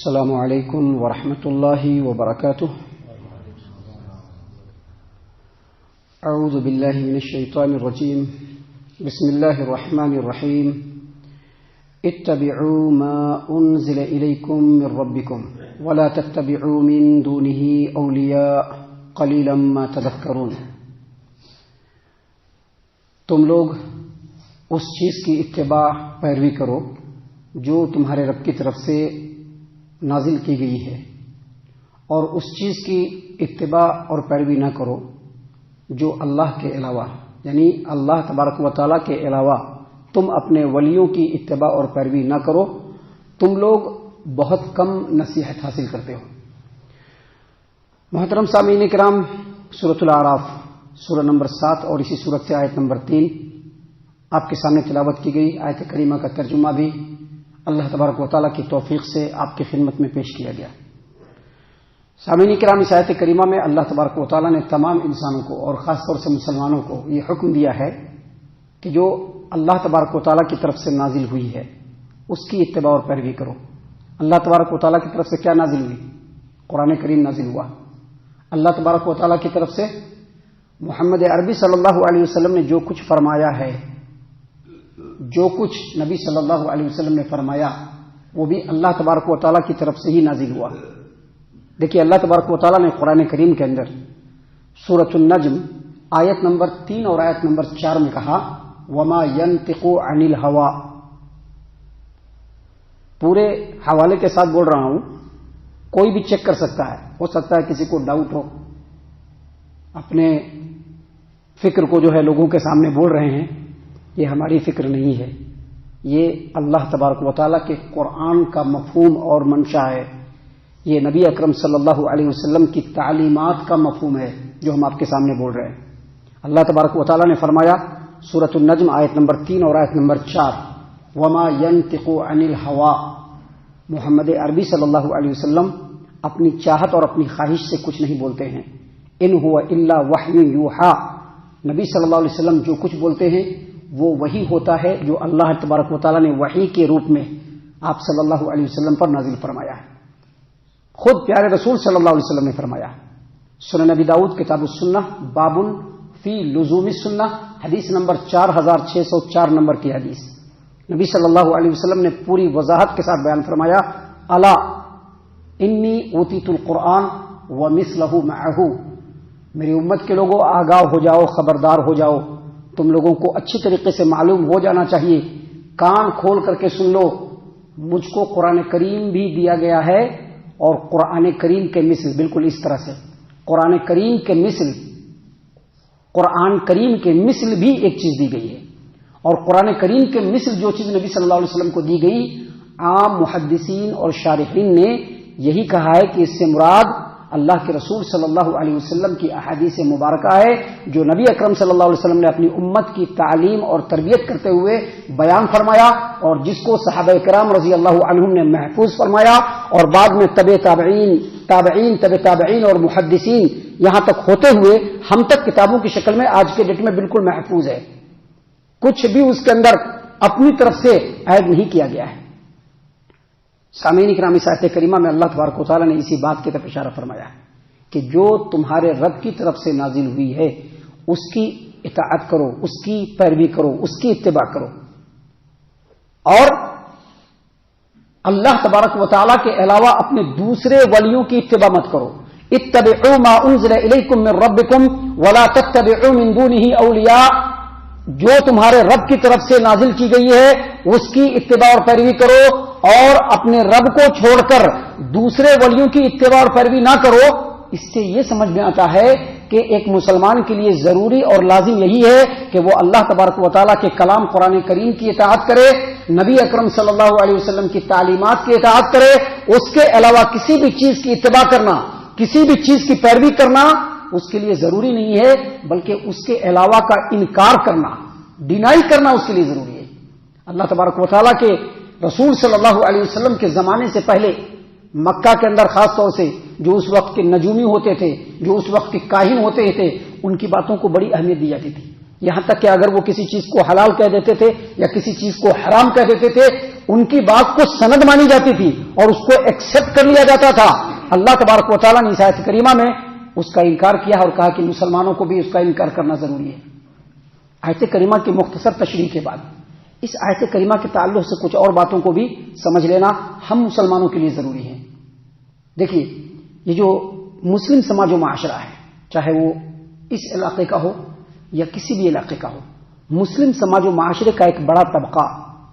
السلام علیکم ورحمۃ اللہ وبرکاتہ. اعوذ باللہ من الشیطان الرجیم. بسم اللہ الرحمن الرحیم. اتبعوا ما انزل الیکم من ربکم ولا تتبعوا من دونه اولیاء قلیلا ما تذکرون. تم لوگ اس چیز کی اتباع پیروی کرو جو تمہارے رب کی طرف سے نازل کی گئی ہے، اور اس چیز کی اتباع اور پیروی نہ کرو جو اللہ کے علاوہ، یعنی اللہ تبارک و تعالیٰ کے علاوہ تم اپنے ولیوں کی اتباع اور پیروی نہ کرو. تم لوگ بہت کم نصیحت حاصل کرتے ہو. محترم سامعین کرام، سورۃ الاعراف سورہ نمبر 7 اور اسی سورت سے آیت نمبر 3 آپ کے سامنے تلاوت کی گئی. آیت کریمہ کا ترجمہ بھی اللہ تبارک و تعالیٰ کی توفیق سے آپ کی خدمت میں پیش کیا گیا. سامعین کرام، اس آیت کریمہ میں اللہ تبارک و تعالیٰ نے تمام انسانوں کو اور خاص طور سے مسلمانوں کو یہ حکم دیا ہے کہ جو اللہ تبارک و تعالیٰ کی طرف سے نازل ہوئی ہے اس کی اتباع اور پیروی کرو. اللہ تبارک و تعالیٰ کی طرف سے کیا نازل ہوئی؟ قرآن کریم نازل ہوا. اللہ تبارک و تعالیٰ کی طرف سے محمد عربی صلی اللہ علیہ وسلم نے جو کچھ فرمایا ہے، جو کچھ نبی صلی اللہ علیہ وسلم نے فرمایا، وہ بھی اللہ تبارک و تعالیٰ کی طرف سے ہی نازل ہوا. دیکھیے، اللہ تبارک و تعالیٰ نے قرآن کریم کے اندر سورۃ النجم آیت نمبر 3 اور آیت نمبر 4 میں کہا وما ينطق عن الهوى. پورے حوالے کے ساتھ بول رہا ہوں، کوئی بھی چیک کر سکتا ہے. ہو سکتا ہے کسی کو ڈاؤٹ ہو، اپنے فکر کو جو ہے لوگوں کے سامنے بول رہے ہیں. یہ ہماری فکر نہیں ہے، یہ اللہ تبارک و تعالیٰ کے قرآن کا مفہوم اور منشا ہے. یہ نبی اکرم صلی اللہ علیہ وسلم کی تعلیمات کا مفہوم ہے جو ہم آپ کے سامنے بول رہے ہیں. اللہ تبارک و تعالیٰ نے فرمایا سورۃ النجم آیت نمبر 3 اور آیت نمبر 4 وما ينطق عن الهوى. محمد عربی صلی اللہ علیہ وسلم اپنی چاہت اور اپنی خواہش سے کچھ نہیں بولتے ہیں. ان هو الا وحی یوحى. نبی صلی اللہ علیہ وسلم جو کچھ بولتے ہیں وہ وہی ہوتا ہے جو اللہ تبارک و تعالیٰ نے وحی کے روپ میں آپ صلی اللہ علیہ وسلم پر نازل فرمایا ہے. خود پیارے رسول صلی اللہ علیہ وسلم نے فرمایا. سنن نبی داؤد کتاب السنہ باب فی لزوم السنہ، حدیث نمبر 4604 نمبر کی حدیث. نبی صلی اللہ علیہ وسلم نے پوری وضاحت کے ساتھ بیان فرمایا الا انی اوتیت القرآن ومثلہ معہ. میری امت کے لوگوں آگاہ ہو جاؤ، خبردار ہو جاؤ. تم لوگوں کو اچھی طریقے سے معلوم ہو جانا چاہیے، کان کھول کر کے سن لو. مجھ کو قرآن کریم بھی دیا گیا ہے، اور قرآن کریم کے مثل، بالکل اس طرح سے قرآن کریم کے مثل، قرآن کریم کے مثل بھی ایک چیز دی گئی ہے. اور قرآن کریم کے مثل جو چیز نبی صلی اللہ علیہ وسلم کو دی گئی، عام محدثین اور شارحین نے یہی کہا ہے کہ اس سے مراد اللہ کے رسول صلی اللہ علیہ وسلم کی احادیث مبارکہ ہے جو نبی اکرم صلی اللہ علیہ وسلم نے اپنی امت کی تعلیم اور تربیت کرتے ہوئے بیان فرمایا، اور جس کو صحابہ کرام رضی اللہ عنہم نے محفوظ فرمایا، اور بعد میں تبع تابعین اور محدثین یہاں تک ہوتے ہوئے ہم تک کتابوں کی شکل میں آج کے ڈیٹ میں بالکل محفوظ ہے. کچھ بھی اس کے اندر اپنی طرف سے عیب نہیں کیا گیا ہے. سامعین کرام، اس آیت کریمہ میں اللہ تبارک و تعالیٰ نے اسی بات کی طرف اشارہ فرمایا ہے کہ جو تمہارے رب کی طرف سے نازل ہوئی ہے اس کی اطاعت کرو، اس کی پیروی کرو، اس کی اتباع کرو، اور اللہ تبارک و تعالیٰ کے علاوہ اپنے دوسرے ولیوں کی اتباع مت کرو. اتبعوا ما انزل الیکم من ربکم ولا تتبعوا من دونه اولیاء. جو تمہارے رب کی طرف سے نازل کی گئی ہے اس کی اتباع اور پیروی کرو، اور اپنے رب کو چھوڑ کر دوسرے ولیوں کی اتباع اور پیروی نہ کرو. اس سے یہ سمجھ میں آتا ہے کہ ایک مسلمان کے لیے ضروری اور لازم یہی ہے کہ وہ اللہ تبارک و تعالیٰ کے کلام قرآن کریم کی اطاعت کرے، نبی اکرم صلی اللہ علیہ وسلم کی تعلیمات کی اطاعت کرے. اس کے علاوہ کسی بھی چیز کی اتباع کرنا، کسی بھی چیز کی پیروی کرنا اس کے لیے ضروری نہیں ہے، بلکہ اس کے علاوہ کا انکار کرنا، ڈینائی کرنا اس کے لیے ضروری ہے. اللہ تبارک و تعالیٰ کے رسول صلی اللہ علیہ وسلم کے زمانے سے پہلے مکہ کے اندر خاص طور سے جو اس وقت کے نجومی ہوتے تھے، جو اس وقت کے کاہن ہوتے تھے، ان کی باتوں کو بڑی اہمیت دی جاتی تھی. یہاں تک کہ اگر وہ کسی چیز کو حلال کہہ دیتے تھے یا کسی چیز کو حرام کہہ دیتے تھے، ان کی بات کو سند مانی جاتی تھی اور اس کو ایکسپٹ کر لیا جاتا تھا. اللہ تبارک و تعالیٰ نے اس آیت کریمہ میں اس کا انکار کیا اور کہا کہ مسلمانوں کو بھی اس کا انکار کرنا ضروری ہے. آیت کریمہ کی مختصر تشریح کے بعد اس آیت کریمہ کے تعلق سے کچھ اور باتوں کو بھی سمجھ لینا ہم مسلمانوں کے لیے ضروری ہے. دیکھیے یہ جو مسلم سماج و معاشرہ ہے، چاہے وہ اس علاقے کا ہو یا کسی بھی علاقے کا ہو، مسلم سماج و معاشرے کا ایک بڑا طبقہ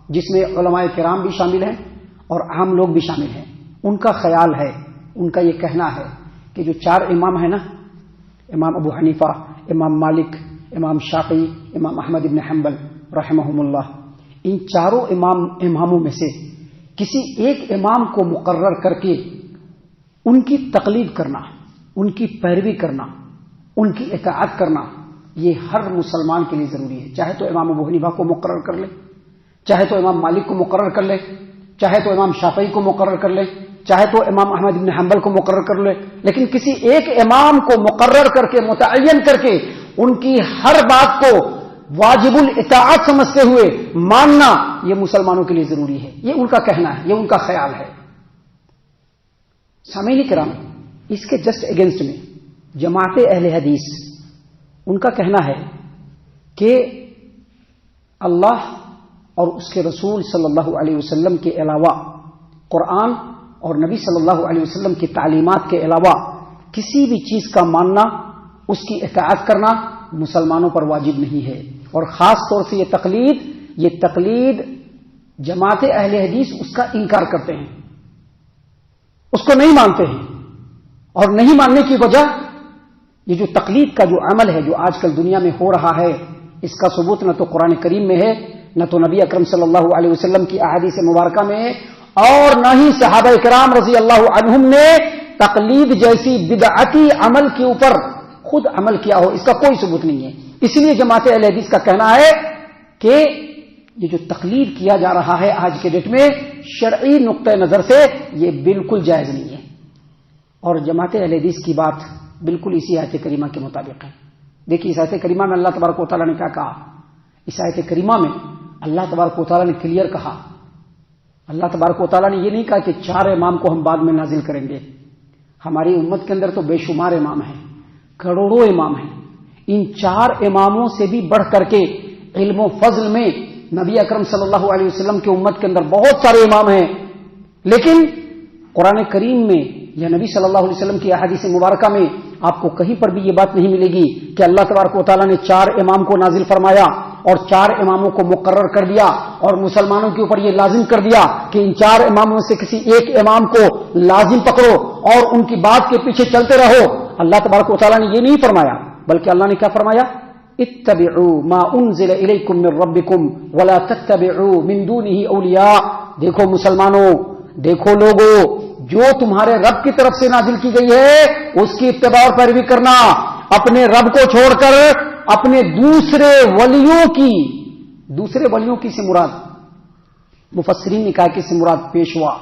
جس میں علماء کرام بھی شامل ہیں اور عام لوگ بھی شامل ہیں، ان کا خیال ہے، ان کا یہ کہنا ہے کہ جو 4 امام ہیں نا، امام ابو حنیفہ، امام مالک، امام شافعی، امام احمد بن حنبل رحمہم اللہ، ان چاروں اماموں میں سے کسی ایک امام کو مقرر کر کے ان کی تقلید کرنا، ان کی پیروی کرنا، ان کی اطاعت کرنا، یہ ہر مسلمان کے لیے ضروری ہے. چاہے تو امام ابو حنیفہ کو مقرر کر لے، چاہے تو امام مالک کو مقرر کر لے، چاہے تو امام شافعی کو مقرر کر لے، چاہے تو امام احمد بن حنبل کو مقرر کر لے، لیکن کسی ایک امام کو مقرر کر کے، متعین کر کے ان کی ہر بات کو واجب الاطاعت سمجھتے ہوئے ماننا، یہ مسلمانوں کے لیے ضروری ہے. یہ ان کا کہنا ہے، یہ ان کا خیال ہے. سامعین کرام، اس کے جسٹ اگینسٹ میں جماعت اہل حدیث، ان کا کہنا ہے کہ اللہ اور اس کے رسول صلی اللہ علیہ وسلم کے علاوہ، قرآن اور نبی صلی اللہ علیہ وسلم کی تعلیمات کے علاوہ کسی بھی چیز کا ماننا، اس کی اطاعت کرنا مسلمانوں پر واجب نہیں ہے. اور خاص طور سے یہ تقلید جماعت اہل حدیث اس کا انکار کرتے ہیں، اس کو نہیں مانتے ہیں. اور نہیں ماننے کی وجہ، یہ جو تقلید کا جو عمل ہے جو آج کل دنیا میں ہو رہا ہے، اس کا ثبوت نہ تو قرآن کریم میں ہے، نہ تو نبی اکرم صلی اللہ علیہ وسلم کی احادیث مبارکہ میں ہے، اور نہ ہی صحابہ کرام رضی اللہ عنہم نے تقلید جیسی بدعتی عمل کے اوپر خود عمل کیا ہو، اس کا کوئی ثبوت نہیں ہے. اس لیے جماعت اہل حدیث کا کہنا ہے کہ یہ جو تقلید کیا جا رہا ہے آج کے ڈیٹ میں، شرعی نقطہ نظر سے یہ بالکل جائز نہیں ہے. اور جماعت اہل حدیث کی بات بالکل اسی آیت کریمہ کے مطابق ہے. دیکھیے اس آیت کریمہ میں اللہ تبارک و تعالیٰ نے کیا کہا؟ اس آیت کریمہ میں اللہ تبارک و تعالیٰ نے کلیئر کہا، اللہ تبارک و تعالیٰ نے یہ نہیں کہا کہ 4 امام کو ہم بعد میں نازل کریں گے. ہماری امت کے اندر تو بے شمار امام ہیں، کروڑوں امام ہیں. ان 4 اماموں سے بھی بڑھ کر کے علم و فضل میں نبی اکرم صلی اللہ علیہ وسلم کی امت کے اندر بہت سارے امام ہیں، لیکن قرآن کریم میں یا نبی صلی اللہ علیہ وسلم کی احادیث مبارکہ میں آپ کو کہیں پر بھی یہ بات نہیں ملے گی کہ اللہ تبارک و تعالیٰ نے 4 امام کو نازل فرمایا اور 4 اماموں کو مقرر کر دیا اور مسلمانوں کے اوپر یہ لازم کر دیا کہ ان 4 اماموں سے کسی ایک امام کو لازم پکڑو اور ان کی بات کے پیچھے چلتے رہو. اللہ تبارک و تعالیٰ نے یہ نہیں فرمایا، بلکہ اللہ نے کیا فرمایا؟ اتبعوا ما انزل الیکم من ربکم ولا تتبعوا من دونه اولیاء. دیکھو مسلمانوں، دیکھو لوگوں، جو تمہارے رب کی طرف سے نازل کی گئی ہے اس کی اتباع اور پیروی کرنا، اپنے رب کو چھوڑ کر اپنے دوسرے ولیوں کی سے مراد، مفسرین نے کہا کہ سے مراد پیشوا،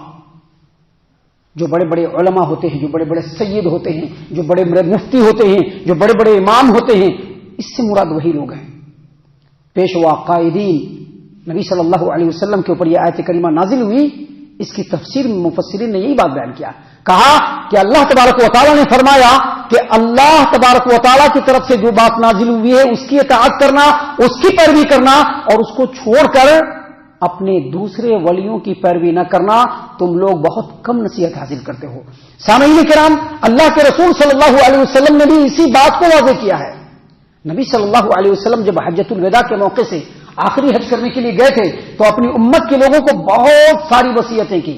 جو بڑے بڑے علماء ہوتے ہیں، جو بڑے بڑے سید ہوتے ہیں، جو بڑے بڑے مفتی ہوتے ہیں، جو بڑے بڑے امام ہوتے ہیں، اس سے مراد وہی لوگ ہیں. پیشوا، قائدین. نبی صلی اللہ علیہ وسلم کے اوپر یہ آیت کریمہ نازل ہوئی، اس کی تفسیر میں مفسرین نے یہی بات بیان کیا، کہا کہ اللہ تبارک و تعالیٰ نے فرمایا کہ اللہ تبارک و تعالیٰ کی طرف سے جو بات نازل ہوئی ہے اس کی اطاعت کرنا، اس کی پیروی کرنا، اور اس کو چھوڑ کر اپنے دوسرے ولیوں کی پیروی نہ کرنا، تم لوگ بہت کم نصیحت حاصل کرتے ہو. سامعین کرام، اللہ کے رسول صلی اللہ علیہ وسلم نے بھی اسی بات کو واضح کیا ہے. نبی صلی اللہ علیہ وسلم جب حجۃ الوداع کے موقع سے آخری حج کرنے کے لیے گئے تھے تو اپنی امت کے لوگوں کو بہت ساری وصیتیں کی.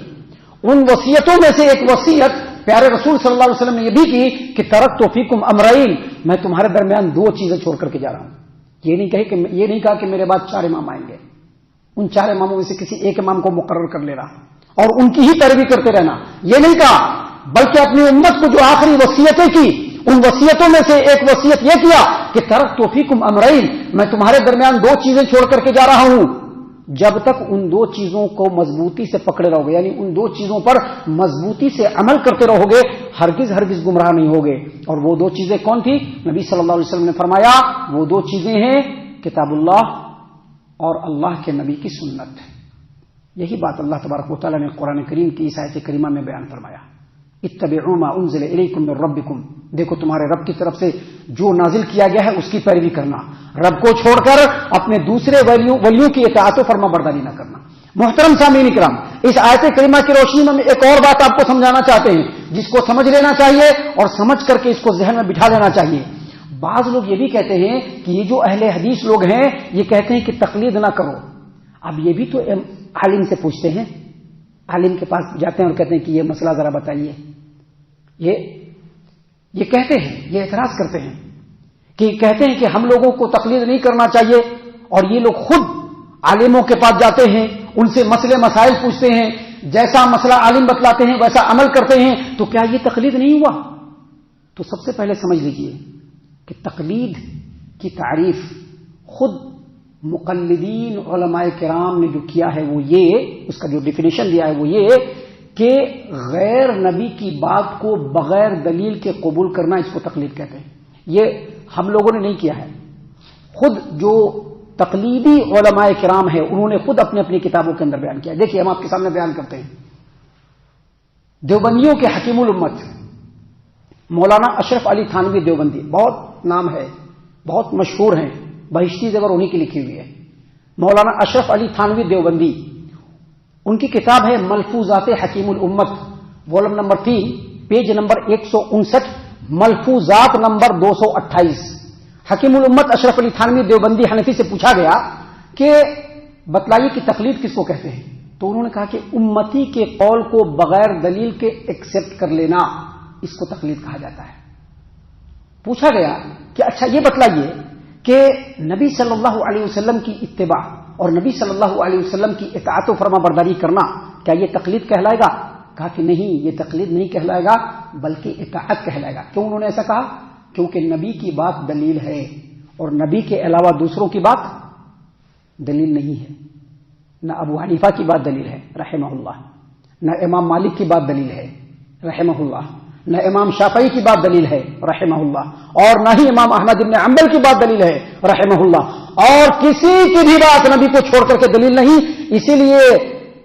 ان وصیتوں میں سے ایک وصیت پیارے رسول صلی اللہ علیہ وسلم نے یہ بھی کی کہ ترکت فیکم امرین، میں تمہارے درمیان 2 چیزیں چھوڑ کر کے جا رہا ہوں. یہ نہیں کہا کہ میرے بعد 4 امام آئیں گے، ان 4 اماموں میں سے کسی ایک امام کو مقرر کر لینا اور ان کی ہی پیروی کرتے رہنا، یہ نہیں کہا، بلکہ اپنی امت کو جو آخری وصیتیں کی ان وصیتوں میں سے ایک وصیت یہ کیا کہ ترکت فیکم امرین، میں تمہارے درمیان 2 چیزیں چھوڑ کر کے جا رہا ہوں. جب تک ان 2 چیزوں کو مضبوطی سے پکڑے رہو گے، یعنی ان 2 چیزوں پر مضبوطی سے عمل کرتے رہو گے، ہرگز گمراہ نہیں ہوگے. اور وہ 2 چیزیں کون تھی؟ نبی صلی اللہ علیہ وسلم نے فرمایا وہ 2 چیزیں ہیں کتاب اللہ اور اللہ کے نبی کی سنت. یہی بات اللہ تبارک و تعالیٰ نے قرآن کریم کی اس آیت کریمہ میں بیان فرمایا، اتبعوا ما انزل الیکم من ربکم، دیکھو تمہارے رب کی طرف سے جو نازل کیا گیا ہے اس کی پیروی کرنا، رب کو چھوڑ کر اپنے دوسرے ولیوں کی اطاعت و فرما برداری نہ کرنا۔ محترم سامعین کرام، اس آیت کریمہ کی روشنی میں ایک اور بات آپ کو سمجھانا چاہتے ہیں جس کو سمجھ لینا چاہیے اور سمجھ کر کے اس کو ذہن میں بٹھا لینا چاہیے۔ بعض لوگ یہ بھی کہتے ہیں کہ یہ جو اہل حدیث لوگ ہیں یہ کہتے ہیں کہ تقلید نہ کرو۔ اب یہ بھی تو عالم سے پوچھتے ہیں، عالم کے پاس جاتے ہیں اور کہتے ہیں کہ یہ مسئلہ ذرا بتائیے۔ یہ کہتے ہیں، یہ اعتراض کرتے ہیں کہ کہتے ہیں کہ ہم لوگوں کو تقلید نہیں کرنا چاہیے، اور یہ لوگ خود عالموں کے پاس جاتے ہیں، ان سے مسئلے مسائل پوچھتے ہیں، جیسا مسئلہ عالم بتلاتے ہیں ویسا عمل کرتے ہیں، تو کیا یہ تقلید نہیں ہوا؟ تو سب سے پہلے سمجھ لیجئے کہ تقلید کی تعریف خود مقلدین علماء کرام نے جو کیا ہے وہ یہ، اس کا جو ڈیفینیشن دیا ہے وہ یہ کہ غیر نبی کی بات کو بغیر دلیل کے قبول کرنا، اس کو تقلید کہتے ہیں۔ یہ ہم لوگوں نے نہیں کیا ہے، خود جو تقلیدی علماء کرام ہے انہوں نے خود اپنی اپنی کتابوں کے اندر بیان کیا ہے۔ دیکھیے ہم آپ کے سامنے بیان کرتے ہیں۔ دیوبندیوں کے حکیم الامت مولانا اشرف علی تھانوی دیوبندی، بہت نام ہے، بہت مشہور ہیں، بہشتی زیور انہی کی لکھی ہوئی ہے۔ مولانا اشرف علی تھانوی دیوبندی، ان کی کتاب ہے ملفوظات حکیم الامت، والم نمبر 3 پیج نمبر 159، ملفوظات نمبر 228۔ حکیم الامت اشرف علی تھانوی دیوبندی حنفی سے پوچھا گیا کہ بتلائیے کہ تقلید کس کو کہتے ہیں، تو انہوں نے کہا کہ امتی کے قول کو بغیر دلیل کے ایکسپٹ کر لینا، اس کو تقلید کہا جاتا ہے۔ پوچھا گیا کہ اچھا یہ بتلائیے کہ نبی صلی اللہ علیہ وسلم کی اتباع اور نبی صلی اللہ علیہ وسلم کی اطاعت و فرما برداری کرنا کیا یہ تقلید کہلائے گا؟ کہا کہ نہیں، یہ تقلید نہیں کہلائے گا بلکہ اطاعت کہلائے گا۔ کیوں انہوں نے ایسا کہا؟ کیونکہ نبی کی بات دلیل ہے اور نبی کے علاوہ دوسروں کی بات دلیل نہیں ہے۔ نہ ابو حنیفہ کی بات دلیل ہے رحمہ اللہ، نہ امام مالک کی بات دلیل ہے رحمہ اللہ، نہ امام شافعی کی بات دلیل ہے رحمہ اللہ، اور نہ ہی امام احمد بن حنبل کی بات دلیل ہے رحمہ اللہ، اور کسی کی بھی بات نبی کو چھوڑ کر کے دلیل نہیں۔ اسی لیے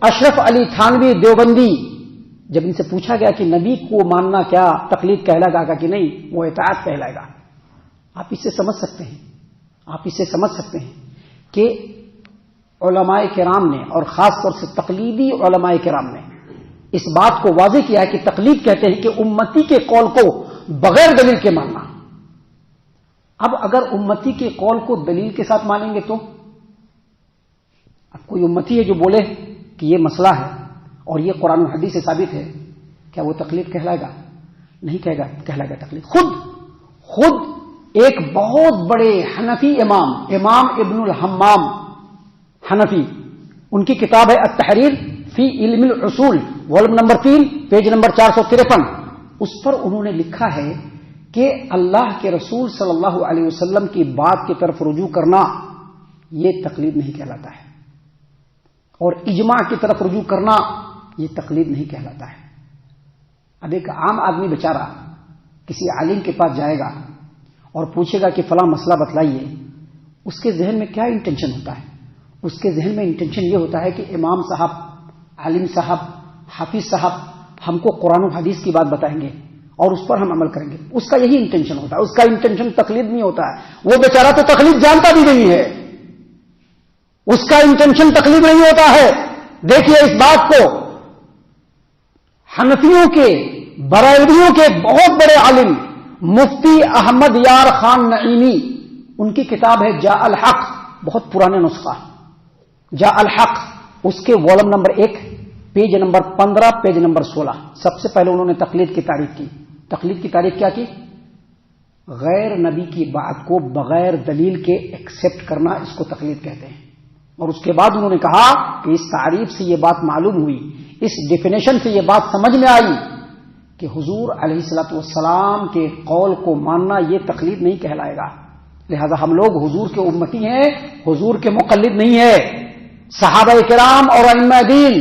اشرف علی تھانوی دیوبندی جب ان سے پوچھا گیا کہ نبی کو ماننا کیا تقلید کہلائے گا، کہ نہیں وہ اطاعت کہلائے گا۔ آپ اس سے سمجھ سکتے ہیں، آپ اس سے سمجھ سکتے ہیں کہ علماء کرام نے اور خاص طور سے تقلیدی علماء کرام نے اس بات کو واضح کیا ہے کہ تقلید کہتے ہیں کہ امتی کے قول کو بغیر دلیل کے ماننا۔ اب اگر امتی کے قول کو دلیل کے ساتھ مانیں گے تو اب کوئی امتی ہے جو بولے کہ یہ مسئلہ ہے اور یہ قرآن و حدیث سے ثابت ہے، کیا وہ تقلید کہلائے گا؟ نہیں کہے گا، کہلائے گا تقلید۔ خود ایک بہت بڑے حنفی امام ابن الحمام حنفی، ان کی کتاب ہے التحریر فی علم الاصول، والم نمبر 3 پیج نمبر 453، اس پر انہوں نے لکھا ہے کہ اللہ کے رسول صلی اللہ علیہ وسلم کی بات کی طرف رجوع کرنا یہ تقلید نہیں کہلاتا ہے، اور اجماع کی طرف رجوع کرنا یہ تقلید نہیں کہلاتا ہے۔ اب ایک عام آدمی بیچارہ کسی عالم کے پاس جائے گا اور پوچھے گا کہ فلاں مسئلہ بتلائیے، اس کے ذہن میں کیا انٹینشن ہوتا ہے؟ اس کے ذہن میں انٹینشن یہ ہوتا ہے کہ امام صاحب، عالم صاحب، حافظ صاحب ہم کو قرآن و حدیث کی بات بتائیں گے اور اس پر ہم عمل کریں گے۔ اس کا یہی انٹینشن ہوتا ہے، اس کا انٹینشن تقلید نہیں ہوتا ہے۔ وہ بیچارہ تو تقلید جانتا بھی نہیں ہے، اس کا انٹینشن تقلید نہیں ہوتا ہے۔ دیکھیے اس بات کو حنفیوں کے، بریلویوں کے بہت بڑے عالم مفتی احمد یار خان نعیمی، ان کی کتاب ہے جاء الحق، بہت پرانے نسخہ جاء الحق، اس کے والم number 1 page number 15 page number 16، سب سے پہلے انہوں نے تقلید کی تعریف کی۔ تقلید کی تعریف کیا کی؟ غیر نبی کی بات کو بغیر دلیل کے ایکسپٹ کرنا، اس کو تقلید کہتے ہیں۔ اور اس کے بعد انہوں نے کہا کہ اس تعریف سے یہ بات معلوم ہوئی، اس ڈیفینیشن سے یہ بات سمجھ میں آئی کہ حضور علیہ الصلوۃ والسلام کے قول کو ماننا یہ تقلید نہیں کہلائے گا، لہذا ہم لوگ حضور کے امتی ہیں، حضور کے مقلد نہیں ہے۔ صحابہ کرام اور ائمہ دین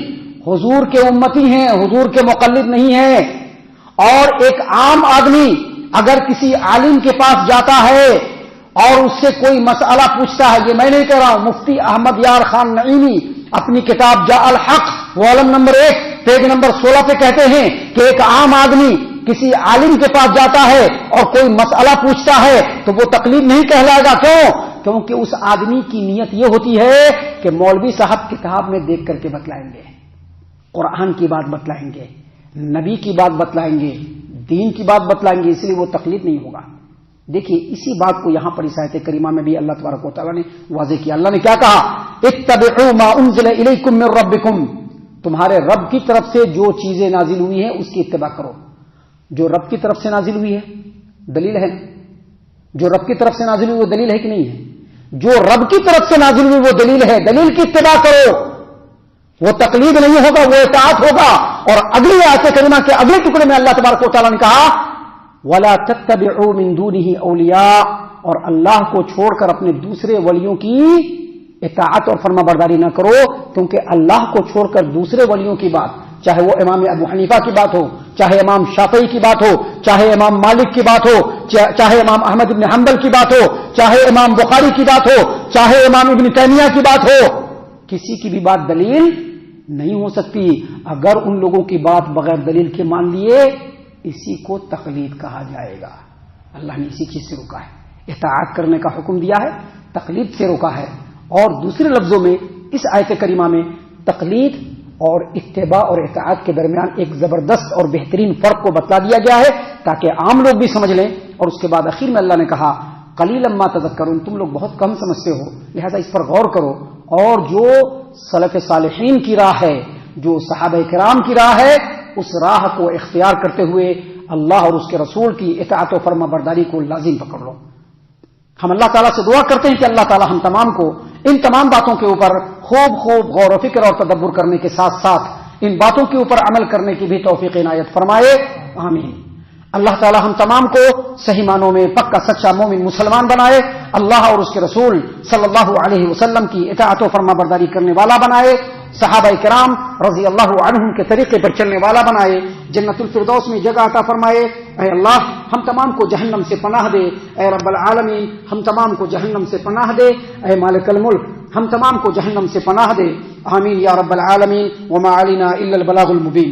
حضور کے امتی ہیں، حضور کے مقلد نہیں ہیں۔ اور ایک عام آدمی اگر کسی عالم کے پاس جاتا ہے اور اس سے کوئی مسئلہ پوچھتا ہے، یہ میں نہیں کہہ رہا ہوں، مفتی احمد یار خان نعیمی اپنی کتاب جاء الحق والم نمبر 1 پیج نمبر 16 پہ کہتے ہیں کہ ایک عام آدمی کسی عالم کے پاس جاتا ہے اور کوئی مسئلہ پوچھتا ہے تو وہ تقلید نہیں کہلائے گا. کیونکہ اس آدمی کی نیت یہ ہوتی ہے کہ مولوی صاحب کتاب میں دیکھ کر کے بتلائیں گے, قرآن کی بات بتلائیں گے, نبی کی بات بتلائیں گے, دین کی بات بتلائیں گے, اس لیے وہ تقلید نہیں ہوگا. دیکھیے اسی بات کو یہاں پر اس آیت کریمہ میں بھی اللہ تبارک و تعالیٰ نے واضح کیا. اللہ نے کیا کہا؟ اتبعوا ما انزل الیکم من ربکم, تمہارے رب کی طرف سے جو چیزیں نازل ہوئی ہیں اس کی اتباع کرو. جو رب کی طرف سے نازل ہوئی ہے دلیل ہے, جو رب کی طرف سے نازل ہوئی وہ دلیل ہے کہ نہیں ہے؟ جو رب کی طرف سے نازل ہوئی وہ دلیل ہے, دلیل کی اتباع کرو. وہ تقلید نہیں ہوگا, وہ اطاعت ہوگا. اور اگلی آیت کریمہ کے اگلے ٹکڑے میں اللہ تبارک و تعالیٰ نے کہا وَلَا تَتَّبِعُوا مِن دُونِهِ أَوْلِيَاءَ, اور اللہ کو چھوڑ کر اپنے دوسرے ولیوں کی اطاعت اور فرما برداری نہ کرو, کیونکہ اللہ کو چھوڑ کر دوسرے ولیوں کی بات, چاہے وہ امام ابو حنیفہ کی بات ہو, چاہے امام شافعی کی بات ہو, چاہے امام مالک کی بات ہو, چاہے امام احمد بن حنبل کی بات ہو, چاہے امام بخاری کی بات ہو, چاہے امام ابن تیمیہ کی بات ہو, کسی کی بھی بات دلیل نہیں ہو سکتی. اگر ان لوگوں کی بات بغیر دلیل کے مان لیے اسی کو تقلید کہا جائے گا. اللہ نے اسی چیز سے روکا ہے, اطاعت کرنے کا حکم دیا ہے, تقلید سے روکا ہے. اور دوسرے لفظوں میں اس آیت کریمہ میں تقلید اور اتباع اور اطاعت کے درمیان ایک زبردست اور بہترین فرق کو بتلا دیا گیا ہے تاکہ عام لوگ بھی سمجھ لیں. اور اس کے بعد اخیر میں اللہ نے کہا قلیلا ما تذکرون, تم لوگ بہت کم سمجھتے ہو, لہذا اس پر غور کرو. اور جو سلف صالحین کی راہ ہے, جو صحابہ کرام کی راہ ہے, اس راہ کو اختیار کرتے ہوئے اللہ اور اس کے رسول کی اطاعت و فرما برداری کو لازم پکڑ لو. ہم اللہ تعالیٰ سے دعا کرتے ہیں کہ اللہ تعالیٰ ہم تمام کو ان تمام باتوں کے اوپر خوب غور و فکر اور تدبر کرنے کے ساتھ ساتھ ان باتوں کے اوپر عمل کرنے کی بھی توفیق عنایت فرمائے, آمین. اللہ تعالیٰ ہم تمام کو صحیح معنوں میں پکا سچا مومن مسلمان بنائے, اللہ اور اس کے رسول صلی اللہ علیہ وسلم کی اطاعت و فرما برداری کرنے والا بنائے, صحابہ کرام رضی اللہ عنہم کے طریقے پر چلنے والا بنائے, جنت الفردوس میں جگہ عطا فرمائے. اے اللہ ہم تمام کو جہنم سے پناہ دے, اے رب العالمین ہم تمام کو جہنم سے پناہ دے, اے مالک الملک ہم تمام کو جہنم سے پناہ دے, آمین یا رب العالمین. وما علینا الا البلاغ المبین.